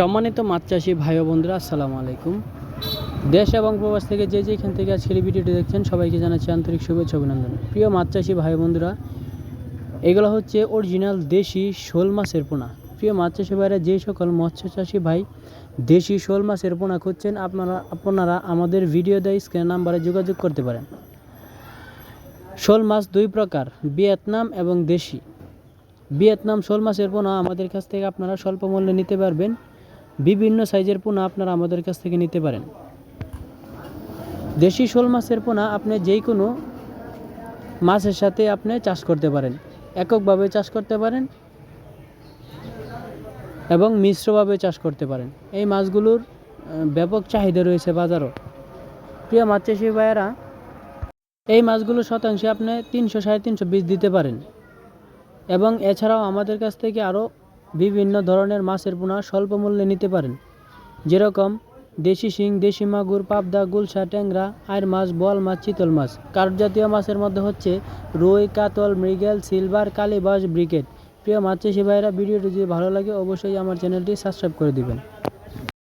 সম্মানিত মাছ চাষি ভাই ও বন্ধুরা, আসসালামু আলাইকুম। দেশ এবং প্রবাস থেকে যে যেখান থেকে আজকের এই ভিডিওটি দেখছেন সবাইকে জানাচ্ছি আন্তরিক শুভেচ্ছা অভিনন্দন। প্রিয় মাছ চাষি ভাই বন্ধুরা, এগুলো হচ্ছে অরিজিনাল দেশি শোল মাছের পোনা। প্রিয় মাছ চাষি ভাইরা, যে সকল মৎস্য চাষি ভাই দেশি শোল মাছের পোনা খুঁজছেন, আপনারা আমাদের ভিডিও দেয় স্ক্রিন নাম্বারে যোগাযোগ করতে পারেন। শোল মাছ দুই প্রকার, ভিয়েতনাম এবং দেশি। ভিয়েতনাম শোল মাছের পোনা আমাদের কাছ থেকে আপনারা স্বল্প মূল্যে নিতে পারবেন। বিভিন্ন সাইজের পোনা আপনারা আমাদের কাছ থেকে নিতে পারেন। দেশি শোল মাছের পোনা আপনি যেই কোনো মাছের সাথে আপনি চাষ করতে পারেন, এককভাবে চাষ করতে পারেন এবং মিশ্রভাবে চাষ করতে পারেন। এই মাছগুলোর ব্যাপক চাহিদা রয়েছে বাজারও। প্রিয় মাছ চাষি ভাইয়েরা, এই মাছগুলো শতাংশে আপনি 300-350 বীজ দিতে পারেন এবং এছাড়াও আমাদের কাছ থেকে আরও বিভিন্ন ধরনের মাছের পোনা স্বল্প মূল্যে নিতে পারেন, যেরকম দেশি শিং, দেশি মাগুর, পাবদা, গুলশা, ট্যাংরা, আইর মাছ, বোয়াল মাছ, চিতল মাছ। কার্প জাতীয় মাছের মধ্যে হচ্ছে রুই, কাতল, মৃগেল, সিলভার, কালীবাস, ব্রিকেট। প্রিয় মাছ চাষি ভাইয়েরা, ভিডিওটি যদি ভালো লাগে অবশ্যই আমার চ্যানেলটি সাবস্ক্রাইব করে দিবেন।